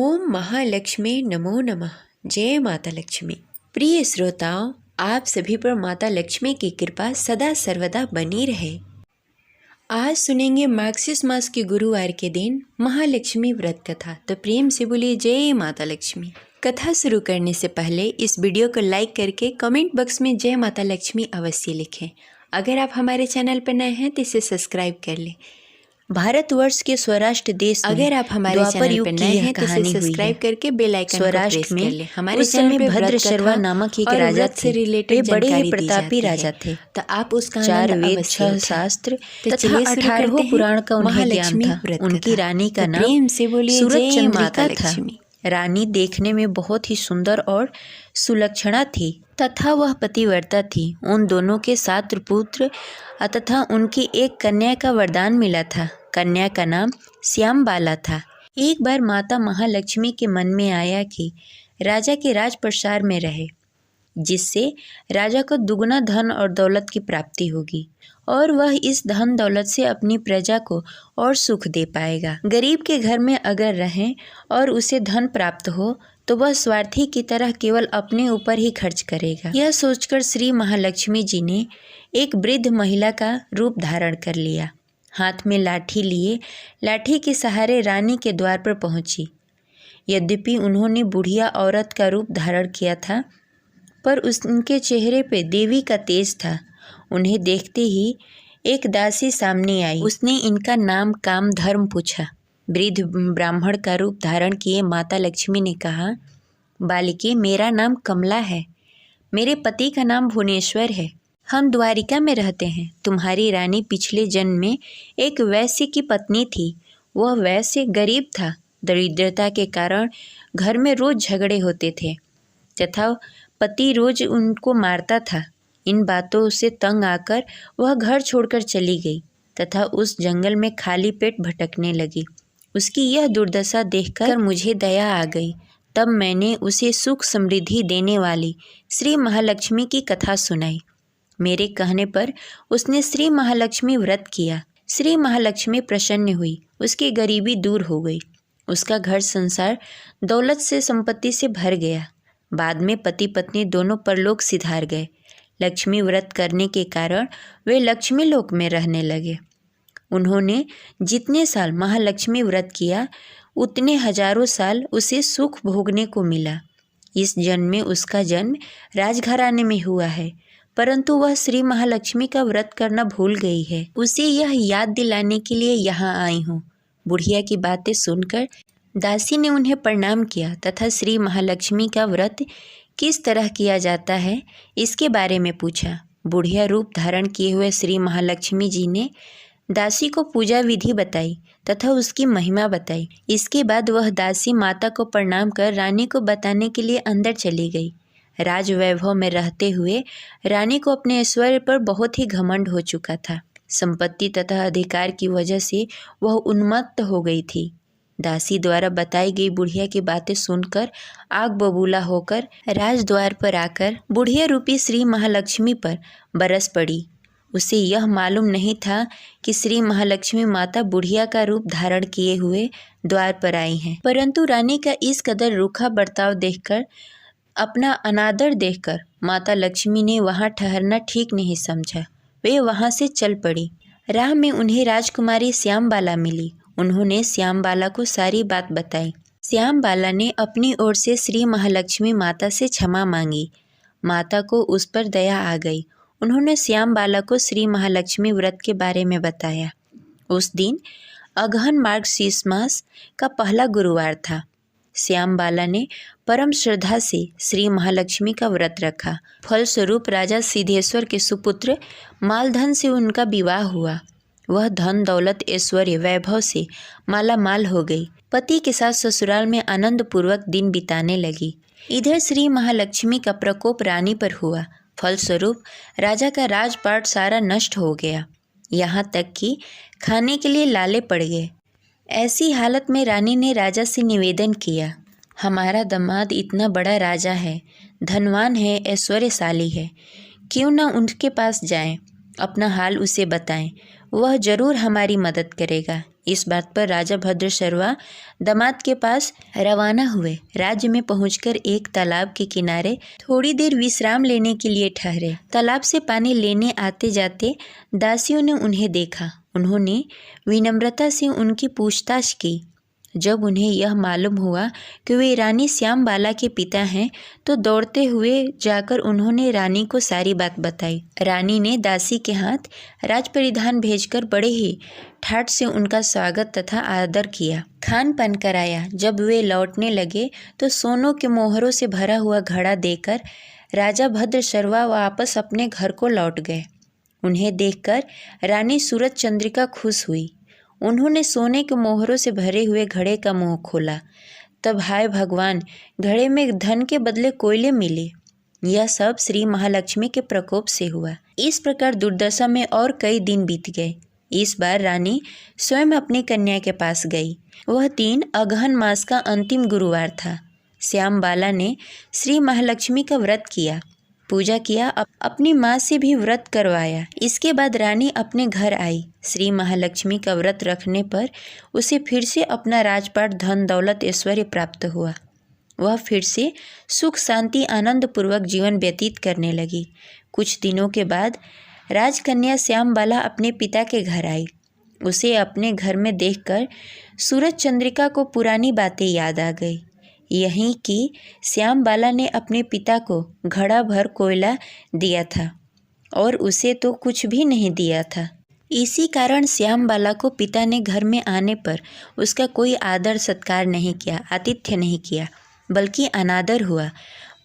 ओम महालक्ष्मी नमो नमः। जय माता लक्ष्मी। प्रिय श्रोताओं, आप सभी पर माता लक्ष्मी की कृपा सदा सर्वदा बनी रहे। आज सुनेंगे मार्गशीर्ष मास के गुरुवार के दिन महालक्ष्मी व्रत कथा। तो प्रेम से बोलिए जय माता लक्ष्मी। कथा शुरू करने से पहले इस वीडियो को लाइक करके कमेंट बॉक्स में जय माता लक्ष्मी अवश्य लिखें। अगर आप हमारे चैनल पर नए हैं तो इसे सब्सक्राइब कर लें। भारतवर्ष के स्वराष्ट्र देश अगर आप हमारे चैनल पर नए हैं तो इसे सब्सक्राइब करके बेल आइकन को प्रेस कर लें। हमारे उस समय चैनल पे भद्रशर्वा नामक एक राजा थे। वे बड़े ही प्रतापी राजा थे। तो आप उसका 4 वेद 6 शास्त्र तथा 18 पुराण का उन्हें ज्ञान था। उनकी रानी का नाम सूरज चंद्रिका था। रानी देखने में बहुत ही सुंदर और सुलक्षणा थी तथा वह पतिव्रता थी। उन दोनों के 7 पुत्र तथा उनकी एक कन्या का वरदान मिला था। कन्या का नाम श्यामबाला था। एक बार माता महालक्ष्मी के मन में आया कि राजा के राजप्रसार में रहे, जिससे राजा को दुगना धन और दौलत की प्राप्ति होगी और वह इस धन दौलत से अपनी प्रजा को और सुख दे पाएगा। गरीब के घर में अगर रहें और उसे धन प्राप्त हो तो वह स्वार्थी की तरह केवल अपने ऊपर ही खर्च करेगा। यह सोचकर श्री महालक्ष्मी जी ने एक वृद्ध महिला का रूप धारण कर लिया। हाथ में लाठी लिए लाठी के सहारे रानी के द्वार पर पहुंची। यद्यपि उन्होंने बुढ़िया औरत का रूप धारण किया था, पर उनके चेहरे पे देवी का तेज था। उन्हें देखते ही एक दासी सामने आई। उसने इनका नाम काम धर्म पूछा। वृद्ध ब्राह्मण का रूप धारण किए माता लक्ष्मी ने कहा, बालिके, मेरा नाम कमला है। मेरे पति का नाम भुवनेश्वर है। हम द्वारिका में रहते हैं। तुम्हारी रानी पिछले जन्म में एक वैश्य की पत्नी थी। वह वैश्य गरीब था। दरिद्रता के कारण घर में रोज झगड़े होते थे तथा पति रोज उनको मारता था। इन बातों से तंग आकर वह घर छोड़कर चली गई तथा उस जंगल में खाली पेट भटकने लगी। उसकी यह दुर्दशा देखकर मुझे दया आ गई। तब मैंने उसे सुख समृद्धि देने वाली श्री महालक्ष्मी की कथा सुनाई। मेरे कहने पर उसने श्री महालक्ष्मी व्रत किया। श्री महालक्ष्मी प्रसन्न हुई। उसकी गरीबी दूर हो गई। उसका घर संसार दौलत से संपत्ति से भर गया। बाद में पति पत्नी दोनों परलोक सिधार गए। लक्ष्मी व्रत करने के कारण वे लक्ष्मी लोक में रहने लगे। उन्होंने जितने साल महालक्ष्मी व्रत किया उतने हजारों साल उसे सुख भोगने को मिला। इस जन्म में उसका जन्म राजघराने में हुआ है, परंतु वह श्री महालक्ष्मी का व्रत करना भूल गई है। उसे यह याद दिलाने के लिए यहाँ आई हूँ। बुढ़िया की बातें सुनकर दासी ने उन्हें प्रणाम किया तथा श्री महालक्ष्मी का व्रत किस तरह किया जाता है इसके बारे में पूछा। बुढ़िया रूप धारण किए हुए श्री महालक्ष्मी जी ने दासी को पूजा विधि बताई तथा उसकी महिमा बताई। इसके बाद वह दासी माता को प्रणाम कर रानी को बताने के लिए अंदर चली गई। राज वैभव में रहते हुए रानी को अपने ऐश्वर्य पर बहुत ही घमंड हो चुका था। संपत्ति तथा अधिकार की वजह से वह उन्मत्त हो गई थी। दासी द्वारा बताई गई बुढ़िया की बातें सुनकर आग बबूला होकर राजद्वार पर आकर बुढ़िया रूपी श्री महालक्ष्मी पर बरस पड़ी। उसे यह मालूम नहीं था कि श्री महालक्ष्मी माता बुढ़िया का रूप धारण किए हुए द्वार पर आई हैं। परंतु रानी का इस कदर रूखा बर्ताव देखकर, अपना अनादर देखकर माता लक्ष्मी ने वहाँ ठहरना ठीक नहीं समझा। वे वहाँ से चल पड़ी। राह में उन्हें राजकुमारी श्यामबाला मिली। उन्होंने श्यामबाला को सारी बात बताई। श्यामबाला ने अपनी ओर से श्री महालक्ष्मी माता से क्षमा मांगी। माता को उस पर दया आ गई। उन्होंने श्यामबाला को श्री महालक्ष्मी व्रत के बारे में बताया। उस दिन अगहन मार्गशीर्ष मास का पहला गुरुवार था। श्यामबाला ने परम श्रद्धा से श्री महालक्ष्मी का व्रत रखा। फलस्वरूप राजा सिद्धेश्वर के सुपुत्र मालधन से उनका विवाह हुआ। वह धन दौलत ऐश्वर्य वैभव से माला माल हो गई। पति के साथ ससुराल में आनंद पूर्वक दिन बिताने लगी। इधर श्री महालक्ष्मी का प्रकोप रानी पर हुआ। फलस्वरूप राजा का राजपाट सारा नष्ट हो गया। यहाँ तक कि खाने के लिए लाले पड़ गए। ऐसी हालत में रानी ने राजा से निवेदन किया, हमारा दामाद इतना बड़ा राजा है, धनवान है, ऐश्वर्यशाली है, क्यों न उनके पास जाएं, अपना हाल उसे बताएं, वह जरूर हमारी मदद करेगा। इस बात पर राजा भद्रशर्वा दामाद के पास रवाना हुए। राज्य में पहुंचकर एक तालाब के किनारे थोड़ी देर विश्राम लेने के लिए ठहरे। तालाब से पानी लेने आते जाते दासियों ने उन्हें देखा। उन्होंने विनम्रता से उनकी पूछताछ की। जब उन्हें यह मालूम हुआ कि वे रानी श्यामबाला के पिता हैं, तो दौड़ते हुए जाकर उन्होंने रानी को सारी बात बताई। रानी ने दासी के हाथ राज परिधान भेजकर बड़े ही ठाठ से उनका स्वागत तथा आदर किया, खान पान कराया। जब वे लौटने लगे तो सोनों के मोहरों से भरा हुआ घड़ा देकर राजा भद्रशर्वा वापस अपने घर को लौट गए। उन्हें देखकर रानी सूरज चंद्रिका खुश हुई। उन्होंने सोने के मोहरों से भरे हुए घड़े का मुंह खोला। तब हाय भगवान, घड़े में धन के बदले कोयले मिले। यह सब श्री महालक्ष्मी के प्रकोप से हुआ। इस प्रकार दुर्दशा में और कई दिन बीत गए। इस बार रानी स्वयं अपनी कन्या के पास गई। वह 3 अगहन मास का अंतिम गुरुवार था। श्यामबाला ने श्री महालक्ष्मी का व्रत किया, पूजा किया, अपनी माँ से भी व्रत करवाया। इसके बाद रानी अपने घर आई। श्री महालक्ष्मी का व्रत रखने पर उसे फिर से अपना राजपाट, धन दौलत, ऐश्वर्य प्राप्त हुआ। वह फिर से सुख शांति आनंद पूर्वक जीवन व्यतीत करने लगी। कुछ दिनों के बाद राजकन्या श्यामबाला अपने पिता के घर आई। उसे अपने घर में देखकर सूरज चंद्रिका को पुरानी बातें याद आ गई। यहीं कि श्यामबाला ने अपने पिता को घड़ा भर कोयला दिया था और उसे तो कुछ भी नहीं दिया था। इसी कारण श्यामबाला को पिता ने घर में आने पर उसका कोई आदर सत्कार नहीं किया, आतिथ्य नहीं किया, बल्कि अनादर हुआ।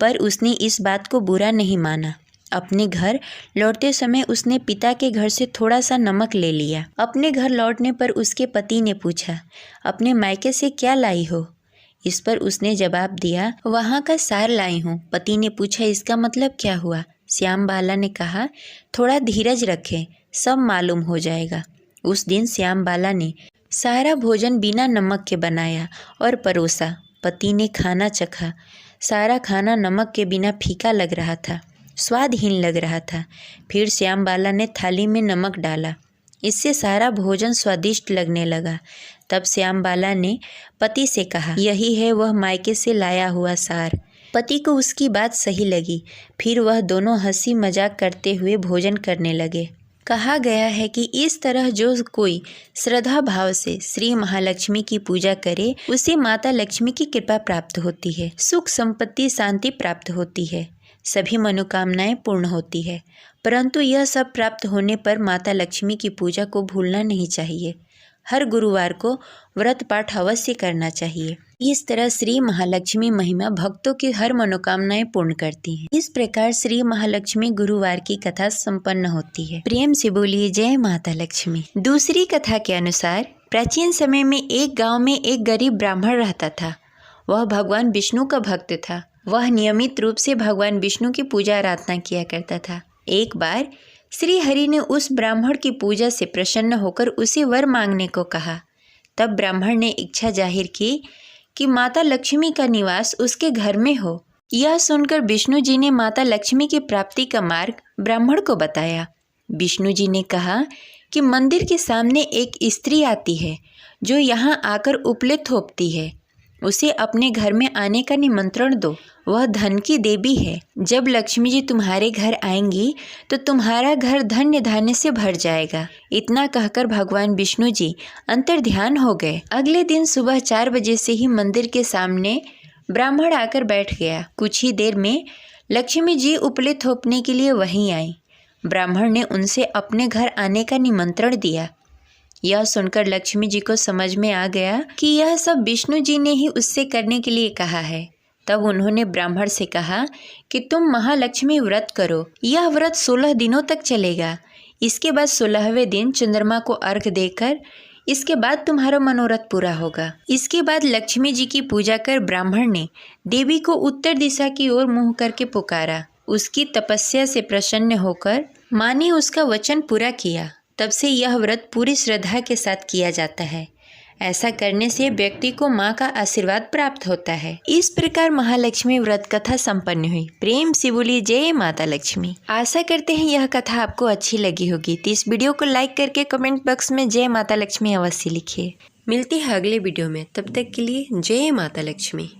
पर उसने इस बात को बुरा नहीं माना। अपने घर लौटते समय उसने पिता के घर से थोड़ा सा नमक ले लिया। अपने घर लौटने पर उसके पति ने पूछा, अपने मायके से क्या लाई हो? इस पर उसने जवाब दिया, वहाँ का सार लाई हूँ। पति ने पूछा, इसका मतलब क्या हुआ? श्यामबाला ने कहा, थोड़ा धीरज रखें, सब मालूम हो जाएगा। उस दिन श्यामबाला ने सारा भोजन बिना नमक के बनाया और परोसा। पति ने खाना चखा। सारा खाना नमक के बिना फीका लग रहा था, स्वादहीन लग रहा था। फिर श्यामबाला ने थाली में नमक डाला। इससे सारा भोजन स्वादिष्ट लगने लगा। तब श्यामबाला ने पति से कहा, यही है वह मायके से लाया हुआ सार। पति को उसकी बात सही लगी। फिर वह दोनों हंसी मजाक करते हुए भोजन करने लगे। कहा गया है कि इस तरह जो कोई श्रद्धा भाव से श्री महालक्ष्मी की पूजा करे, उसे माता लक्ष्मी की कृपा प्राप्त होती है, सुख संपत्ति शांति प्राप्त होती है, सभी मनोकामनाएं पूर्ण होती है। परंतु यह सब प्राप्त होने पर माता लक्ष्मी की पूजा को भूलना नहीं चाहिए। हर गुरुवार को व्रत पाठ अवश्य करना चाहिए। इस तरह श्री महालक्ष्मी महिमा भक्तों की हर मनोकामनाएं पूर्ण करती हैं। इस प्रकार श्री महालक्ष्मी गुरुवार की कथा संपन्न होती है। प्रेम से बोलिए जय माता लक्ष्मी। दूसरी कथा के अनुसार प्राचीन समय में एक गांव में एक गरीब ब्राह्मण रहता था। वह भगवान विष्णु का भक्त था। वह नियमित रूप से भगवान विष्णु की पूजा आराधना किया करता था। एक बार श्री हरि ने उस ब्राह्मण की पूजा से प्रसन्न होकर उसे वर मांगने को कहा। तब ब्राह्मण ने इच्छा जाहिर की कि माता लक्ष्मी का निवास उसके घर में हो। यह सुनकर विष्णु जी ने माता लक्ष्मी की प्राप्ति का मार्ग ब्राह्मण को बताया। विष्णु जी ने कहा कि मंदिर के सामने एक स्त्री आती है जो यहाँ आकर उपले थोपती है। उसे अपने घर में आने का निमंत्रण दो। वह धन की देवी है। जब लक्ष्मी जी तुम्हारे घर आएंगी तो तुम्हारा घर धन्य धान्य से भर जाएगा। इतना कहकर भगवान विष्णु जी अंतर्ध्यान हो गए। अगले दिन सुबह 4 बजे से ही मंदिर के सामने ब्राह्मण आकर बैठ गया। कुछ ही देर में लक्ष्मी जी उपले थोपने के लिए वहीं आई। ब्राह्मण ने उनसे अपने घर आने का निमंत्रण दिया। यह सुनकर लक्ष्मी जी को समझ में आ गया कि यह सब विष्णु जी ने ही उससे करने के लिए कहा है। तब उन्होंने ब्राह्मण से कहा कि तुम महालक्ष्मी व्रत करो। यह व्रत 16 दिनों तक चलेगा। इसके बाद 16वें दिन चंद्रमा को अर्घ देकर इसके बाद तुम्हारा मनोरथ पूरा होगा। इसके बाद लक्ष्मी जी की पूजा कर ब्राह्मण ने देवी को उत्तर दिशा की ओर मुँह करके पुकारा। उसकी तपस्या से प्रसन्न होकर माँ ने उसका वचन पूरा किया। तब से यह व्रत पूरी श्रद्धा के साथ किया जाता है। ऐसा करने से व्यक्ति को माँ का आशीर्वाद प्राप्त होता है। इस प्रकार महालक्ष्मी व्रत कथा संपन्न हुई। प्रेम से बोली जय माता लक्ष्मी। आशा करते हैं यह कथा आपको अच्छी लगी होगी, तो इस वीडियो को लाइक करके कमेंट बॉक्स में जय माता लक्ष्मी अवश्य लिखिए। मिलती है अगले वीडियो में, तब तक के लिए जय माता लक्ष्मी।